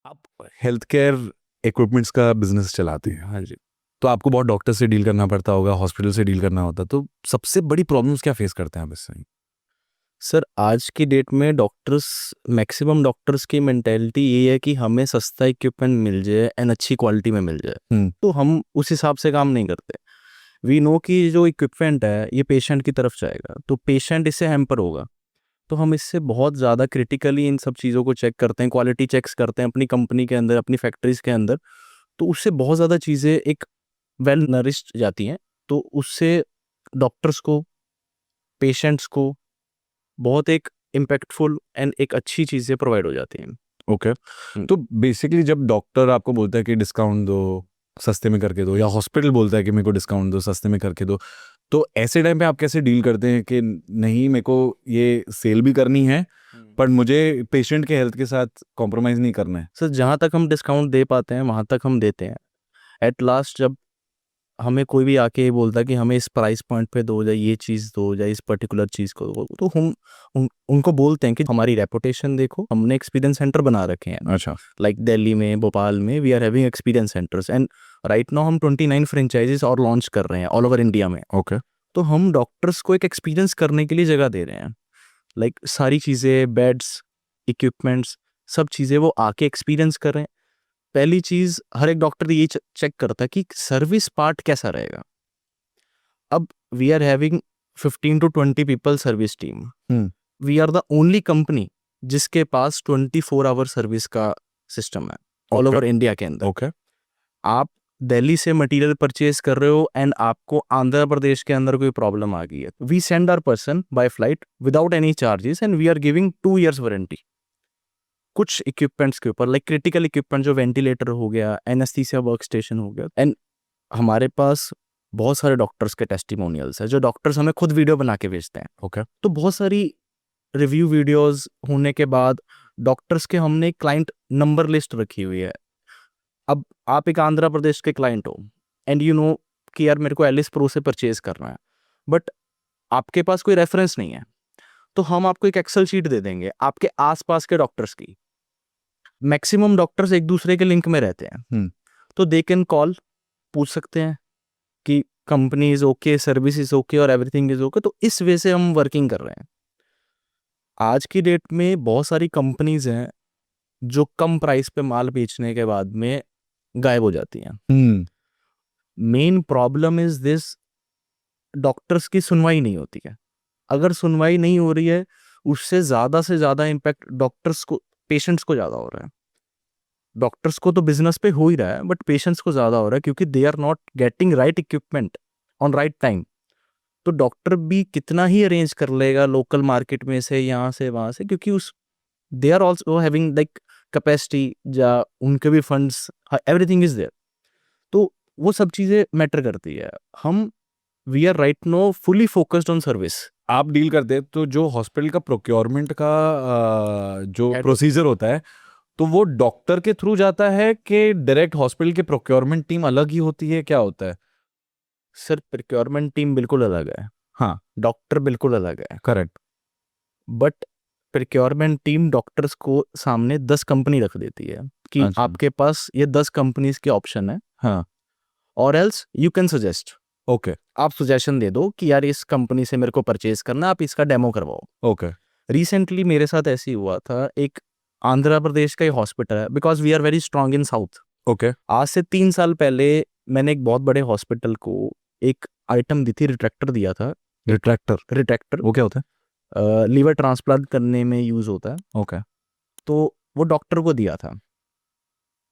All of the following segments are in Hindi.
आप हेल्थ केयर इक्विपमेंट्स का बिजनेस चलाते हैं। हाँ जी। तो आपको बहुत डॉक्टर से डील करना पड़ता होगा, हॉस्पिटल से डील करना होता, तो सबसे बड़ी प्रॉब्लम्स क्या फेस करते हैं आप इससे? सर आज की डेट में डॉक्टर्स मैक्सिमम डॉक्टर्स की मेंटेलिटी ये है कि हमें सस्ता इक्विपमेंट मिल जाए एंड अच्छी क्वालिटी में मिल जाए। हम्म। तो हम उस हिसाब से काम नहीं करते। वी नो कि जो इक्विपमेंट है ये पेशेंट की तरफ जाएगा तो पेशेंट इससे हैम्पर होगा। तो हम इससे बहुत ज़्यादा क्रिटिकली इन सब चीज़ों को चेक करते हैं, क्वालिटी चेक्स करते हैं अपनी कंपनी के अंदर, अपनी फैक्ट्रीज के अंदर। तो उससे बहुत ज़्यादा चीज़ें एक वेल नरिश्ड जाती हैं। तो उससे डॉक्टर्स को, पेशेंट्स को बहुत एक इम्पैक्टफुल एंड एक अच्छी चीज़ें प्रोवाइड हो जाती हैं। ओके। हम्म। तो बेसिकली जब डॉक्टर आपको बोलता है कि डिस्काउंट दो, सस्ते में करके दो, या हॉस्पिटल बोलता है कि मेरे को डिस्काउंट दो, सस्ते में करके दो, तो ऐसे टाइम पे आप कैसे डील करते हैं कि नहीं, मेरे को ये सेल भी करनी है पर मुझे पेशेंट के हेल्थ के साथ कॉम्प्रोमाइज़ नहीं करना है? सर जहाँ तक हम डिस्काउंट दे पाते हैं वहाँ तक हम देते हैं। एट लास्ट जब हमें कोई भी आके ये बोलता है कि हमें इस प्राइस पॉइंट पे दो, या ये चीज़ दो, या इस पर्टिकुलर चीज़ को दो, तो हम उनको बोलते हैं कि हमारी रेपुटेशन देखो, हमने एक्सपीरियंस सेंटर बना रखे हैं। अच्छा। लाइक दिल्ली में, भोपाल में we are having experience centres and right now हम 29 फ्रेंचाइजीज और लॉन्च कर रहे हैं ऑल ओवर इंडिया में। ओके। तो हम डॉक्टर्स को एक एक्सपीरियंस करने के लिए जगह दे रहे हैं। लाइक सारी चीज़ें, बेड्स, इक्विपमेंट्स, सब चीज़ें वो आके एक्सपीरियंस कर रहे हैं। पहली चीज़ हर एक डॉक्टर ये चेक करता है कि सर्विस पार्ट कैसा रहेगा। अब we are having 15 to 20 people service team. Hmm. We are the only company जिसके पास 24 आवर सर्विस का सिस्टम है ऑल ओके। ओवर इंडिया के अंदर। ओके। आप दिल्ली से मटेरियल परचेज कर रहे हो एंड आपको आंध्र प्रदेश के अंदर कोई प्रॉब्लम आ गई है, we send our person by flight without any charges and we are giving 2 years warranty कुछ इक्विपमेंट्स के ऊपर, लाइक क्रिटिकल इक्विपमेंट जो वेंटिलेटर हो गया, एनेस्थीसिया वर्क स्टेशन हो गया। एंड हमारे पास बहुत सारे डॉक्टर्स के टेस्टिमोनियल्स है, जो डॉक्टर्स हमें खुद वीडियो बना के भेजते हैं। ओके। तो बहुत सारी रिव्यू वीडियोस होने के बाद डॉक्टर्स के हमने एक क्लाइंट नंबर लिस्ट रखी हुई है। अब आप एक आंध्र प्रदेश के क्लाइंट हो एंड यू नो कि यार मेरे को एलिस प्रो से परचेज करना है, बट आपके पास कोई रेफरेंस नहीं है। तो हम आपको एक एक्सेल शीट दे देंगे आपके आसपास के डॉक्टर्स की। मैक्सिमम डॉक्टर्स एक दूसरे के लिंक में रहते हैं। हम्म। तो दे कैन कॉल, पूछ सकते हैं कि company is okay, service is okay और एवरीथिंग इज ओके। तो इस वे से हम वर्किंग कर रहे हैं। आज की डेट में बहुत सारी कंपनीज हैं जो कम प्राइस पे माल बेचने के बाद में गायब हो जाती हैं। Hmm. Main problem is this, doctors की सुनवाई नहीं होती है। अगर सुनवाई नहीं हो रही है, उससे ज़्यादा से ज़्यादा इम्पैक्ट डॉक्टर्स को, पेशेंट्स को ज़्यादा हो रहा है। डॉक्टर्स को तो बिजनेस पे हो ही रहा है, बट पेशेंट्स को ज़्यादा हो रहा है क्योंकि they are not getting right equipment on right time. तो डॉक्टर भी कितना ही अरेंज कर लेगा लोकल मार्केट में से, यहाँ से वहाँ से, क्योंकि उस they are also having like capacity, या उनके भी फंड्स, एवरीथिंग इज देयर। तो वो सब चीज़ें मैटर करती है। हम we are right now fully focused on service. आप डील करते हैं तो जो हॉस्पिटल का प्रोक्योरमेंट का जो हेड होता है। प्रोसीजर होता है, तो वो डॉक्टर के थ्रू जाता है कि डायरेक्ट हॉस्पिटल के प्रोक्योरमेंट टीम अलग ही होती है, क्या होता है? सर प्रिक्योरमेंट टीम बिल्कुल अलग है, हाँ। डॉक्टर बिल्कुल अलग है। Correct. But procurement team doctors को सामने 10 कंपनी रख देती है कि अच्छा। आपके पास ये 10 कंपनीज के ऑप्शन है, हाँ। और else you can suggest. Okay. आप सजेशन दे दो कि यार इस कंपनी से मेरे को परचेज करना, आप इसका डेमो करवाओ। ओके। रिसेंटली मेरे साथ ऐसे ही हुआ था। एक आंध्र प्रदेश का ही हॉस्पिटल है, because we are very strong in south. Okay. आज से 3 साल पहले मैंने एक बहुत बड़े हॉस्पिटल को एक आइटम दी थी, रिट्रैक्टर दिया था। एक रिट्रैक्टर? रिट्रैक्टर वो क्या होता लीवर ट्रांसप्लांट करने में यूज होता है। है? ओके। तो वो डॉक्टर को दिया था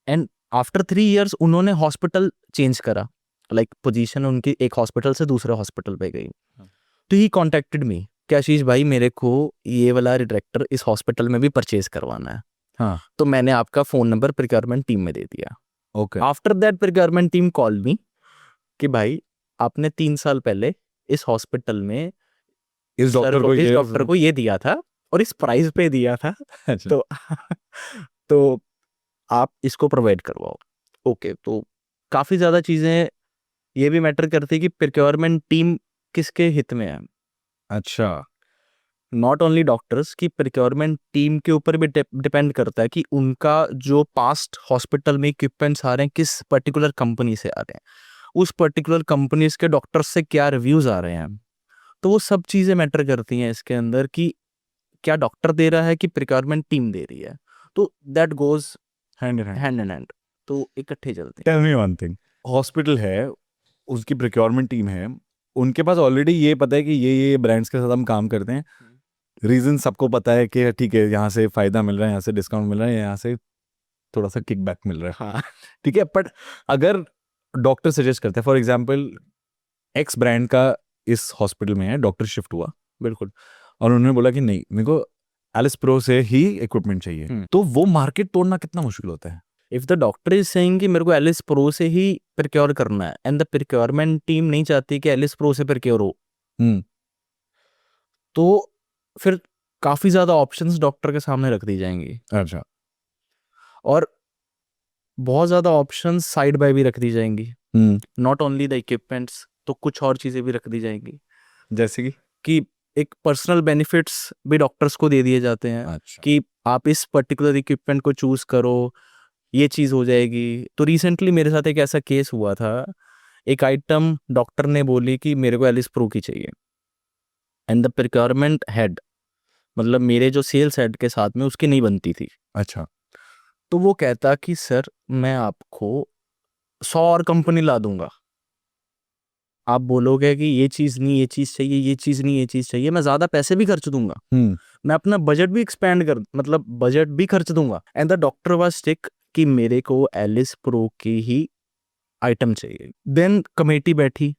एंड आफ्टर 3 years उन्होंने हॉस्पिटल चेंज करा। लाइक पोजीशन उनकी एक हॉस्पिटल से दूसरे हॉस्पिटल पे गई। हाँ। तो ही कॉन्टेक्टेड मी कि आशीष भाई मेरे को ये वाला रिट्रैक्टर इस हॉस्पिटल में भी परचेज करवाना है। हाँ। तो मैंने आपका फोन नंबर प्रिक्योरमेंट टीम में दे दिया। Okay. After that procurement team call मी कि भाई आपने 3 साल पहले इस हॉस्पिटल में इस सर डॉक्टर को, को इस ये डॉक्टर को ये दिया था और इस प्राइस पे दिया था। अच्छा। तो तो आप इसको प्रोवाइड करवाओ। ओके। तो काफ़ी ज़्यादा चीज़ें ये भी मैटर करती है कि प्रिक्योरमेंट टीम किसके हित में है। अच्छा। नॉट ओनली डॉक्टर्स की प्रिक्योरमेंट टीम के ऊपर भी डिपेंड करता है कि उनका जो पास्ट हॉस्पिटल में इक्विपमेंट्स आ रहे हैं किस पर्टिकुलर कंपनी से आ रहे हैं, उस पर्टिकुलर कंपनीज के डॉक्टर्स से क्या रिव्यूज आ रहे हैं। तो वो सब चीज़ें मैटर करती हैं इसके अंदर कि क्या डॉक्टर दे रहा है कि प्रिक्योरमेंट टीम दे रही है। तो that goes hand in hand. Hand in hand, तो इकट्ठे चलते हैं। Tell me one thing, hospital है, उसकी प्रिक्योरमेंट टीम है, उनके पास ऑलरेडी ये पता है कि ये ब्रांड्स के साथ हम काम करते हैं, रीजन सबको पता है कि ठीक है यहाँ से फायदा मिल रहा है, यहाँ से डिस्काउंट मिल रहा है, यहाँ से थोड़ा सा किकबैक मिल रहा है, हाँ ठीक है। बट अगर डॉक्टर सजेस्ट करते हैं, फॉर एग्जाम्पल एक्स ब्रांड का इस हॉस्पिटल में है, डॉक्टर शिफ्ट हुआ बिल्कुल। और उन्होंने बोला कि नहीं मेरे को एलिस प्रो से ही इक्विपमेंट चाहिए, तो वो मार्केट तोड़ना कितना मुश्किल होता है। If the doctor is saying कि मेरे को एलिस प्रो से ही प्रिक्योर करना है एंड द प्रिक्योरमेंट टीम नहीं चाहती कि एलिस प्रो से प्रिक्योर हो, हम्म तो फिर काफी ज्यादा ऑप्शंस डॉक्टर के सामने रख दी जाएंगी अच्छा। और बहुत ज्यादा ऑप्शंस साइड बाय भी रख दी जाएंगी। नॉट ओनली द इक्विपमेंट्स, तो कुछ और चीजें भी रख दी जाएंगी, जैसे कि एक पर्सनल बेनिफिट्स भी डॉक्टर्स को दे दिए जाते हैं अच्छा। कि आप इस पर्टिकुलर इक्विपमेंट को चूज करो, ये चीज हो जाएगी। तो रिसेंटली मेरे साथ एक ऐसा केस हुआ था, एक आइटम डॉक्टर ने बोली कि मेरे को एलिस प्रो की चाहिए एंड द प्रिक्योरमेंट हेड, मतलब मेरे जो सेल्स हेड के साथ में उसकी नहीं बनती थी। अच्छा। तो वो कहता कि सर मैं आपको 100 और कंपनी ला दूंगा, आप बोलोगे कि ये चीज़ नहीं ये चीज़ चाहिए, ये चीज़ नहीं ये चीज़ चाहिए, मैं ज़्यादा पैसे भी खर्च दूंगा, मैं अपना बजट भी एक्सपेंड कर मतलब बजट भी खर्च दूंगा। And the doctor was stick कि मेरे को एलिस प्रो की ही आइटम चाहिए। देन कमेटी बैठी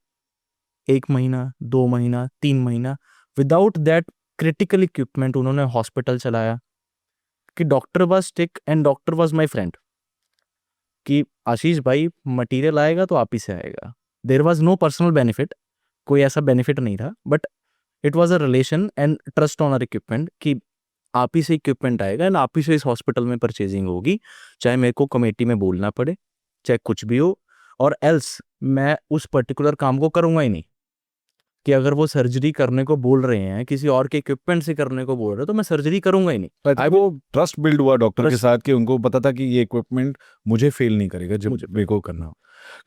1 महीना 2 महीना 3 महीना विदाउट दैट क्रिटिकल इक्विपमेंट उन्होंने हॉस्पिटल चलाया, कि doctor was stick and doctor was my friend कि आशीष भाई मटेरियल आएगा तो आप ही से आएगा। There was no personal benefit, कोई ऐसा बेनिफिट नहीं था, but it was a relation and trust on our equipment कि आप ही से इक्विपमेंट आएगा एंड आप ही से इस हॉस्पिटल में परचेजिंग होगी, चाहे मेरे को कमेटी में बोलना पड़े, चाहे कुछ भी हो, और एल्स मैं उस पर्टिकुलर काम को करूंगा ही नहीं। कि अगर वो सर्जरी करने को बोल रहे हैं, किसी और के इक्विपमेंट से करने को बोल रहे हैं, तो मैं सर्जरी करूंगा ही नहीं। आई वो ट्रस्ट बिल्ड हुआ डॉक्टर के Trust- साथ कि उनको पता था कि ये इक्विपमेंट मुझे फेल नहीं करेगा जब मेरे को करना हो।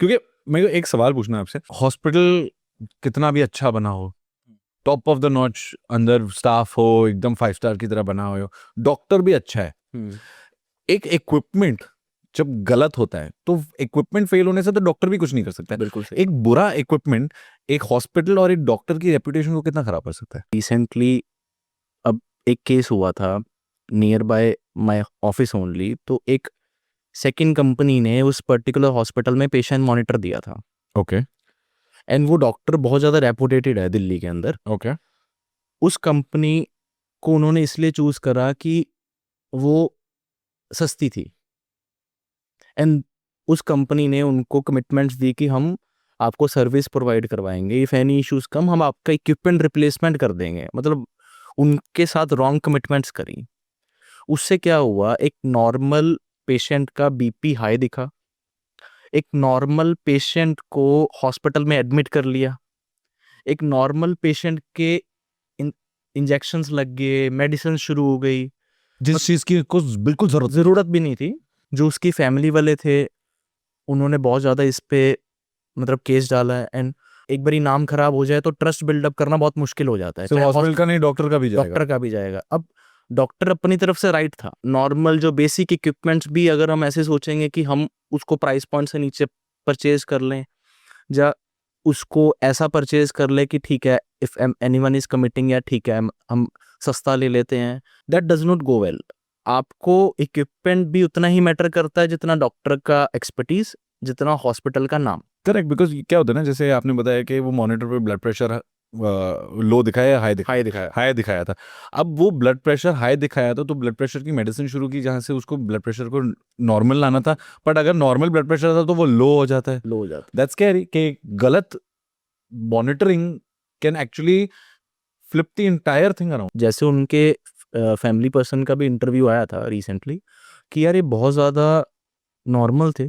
क्योंकि मेरे को एक सवाल पूछना है आपसे, हॉस्पिटल कितना भी अच्छा बना हो, टॉप ऑफ द नॉच अंदर स्टाफ हो, एकदम 5 स्टार की तरह बना हो, डॉक्टर भी अच्छा है, एक इक्विपमेंट जब गलत होता है तो इक्विपमेंट फेल होने से तो डॉक्टर भी कुछ नहीं कर सकता है। बिल्कुल सही। एक बुरा इक्विपमेंट एक हॉस्पिटल और एक डॉक्टर की रेपुटेशन को कितना खराब कर सकता है। रिसेंटली अब एक केस हुआ था near by my office only, तो एक सेकंड कंपनी ने उस पर्टिकुलर हॉस्पिटल में पेशेंट मॉनिटर दिया था ओके एंड वो डॉक्टर बहुत ज़्यादा रेपुटेटेड है दिल्ली के अंदर। ओके उस कंपनी को उन्होंने इसलिए चूज करा कि वो सस्ती थी एंड उस कंपनी ने उनको कमिटमेंट्स दी कि हम आपको सर्विस प्रोवाइड करवाएंगे, इफ एनी इश्यूज कम हम आपका इक्विपमेंट रिप्लेसमेंट कर देंगे, मतलब उनके साथ रॉन्ग कमिटमेंट्स करी। उससे क्या हुआ, एक नॉर्मल पेशेंट का बीपी हाई दिखा, एक नॉर्मल पेशेंट को हॉस्पिटल में एडमिट कर लिया, एक नॉर्मल पेशेंट के इंजेक्शंस लग गए, मेडिसिन शुरू हो गई, जिस चीज की को बिल्कुल ज़रूरत भी नहीं थी। जो उसकी फैमिली वाले थे उन्होंने बहुत ज़्यादा इस पे मतलब केस डाला है एंड एक बारी नाम खराब हो जाए तो ट्रस्ट बिल्डअप करना बहुत मुश्किल हो जाता है। सिर्फ चाहे हॉस्पिटल का नहीं डॉक्टर का भी जाएगा। डॉक्टर का भी जाएगा। अब डॉक्टर अपनी तरफ से राइट था, नॉर्मल जो बेसिक इक्विपमेंट्स भी अगर हम ऐसे सोचेंगे कि हम उसको प्राइस पॉइंट से नीचे परचेज कर लें या उसको ऐसा परचेज कर ले कि ठीक है इफ एनीवन इज कमिटिंग या ठीक है हम सस्ता ले लेते हैं, that does not go well. आपको इक्विपमेंट भी उतना ही मैटर करता है जितना डॉक्टर का एक्सपर्टीज, जितना हॉस्पिटल का नाम। करेक्ट, बिकॉज क्या होता है ना, जैसे आपने बताया कि वो मॉनिटर पे ब्लड प्रेशर लो दिखाया या हाई दिखाया था। अब वो ब्लड प्रेशर हाई दिखाया था तो ब्लड प्रेशर की मेडिसिन शुरू की जहाँ से उसको ब्लड प्रेशर को नॉर्मल लाना था, बट अगर नॉर्मल ब्लड प्रेशर था तो वो लो हो जाता है। दैट्स स्कैरी कि गलत monitoring can actually flip the entire thing around. जैसे उनके फैमिली पर्सन का भी इंटरव्यू आया था रिसेंटली कि यार ये बहुत ज़्यादा नॉर्मल थे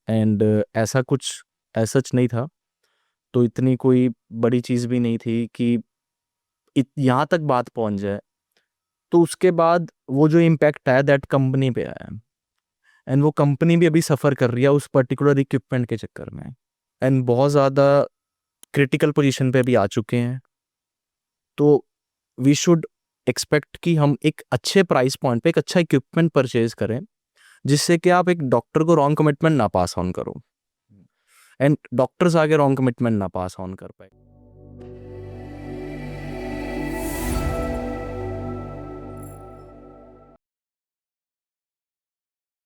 एंड ऐसा कुछ सच नहीं था, तो इतनी कोई बड़ी चीज़ भी नहीं थी कि यहाँ तक बात पहुंच जाए तो उसके बाद वो जो इम्पैक्ट आया दैट कंपनी पे आया, एंड वो कंपनी भी अभी सफ़र कर रही है उस पर्टिकुलर इक्विपमेंट के चक्कर में, एंड बहुत ज़्यादा क्रिटिकल पोजीशन पे भी आ चुके हैं। तो वी शुड एक्सपेक्ट कि हम एक अच्छे प्राइस पॉइंट पे एक अच्छा इक्विपमेंट परचेज करें, जिससे कि आप एक डॉक्टर को रॉन्ग कमिटमेंट ना पास ऑन करो, एंड डॉक्टर्स आगे रॉन्ग कमिटमेंट ना पास ऑन कर पाए।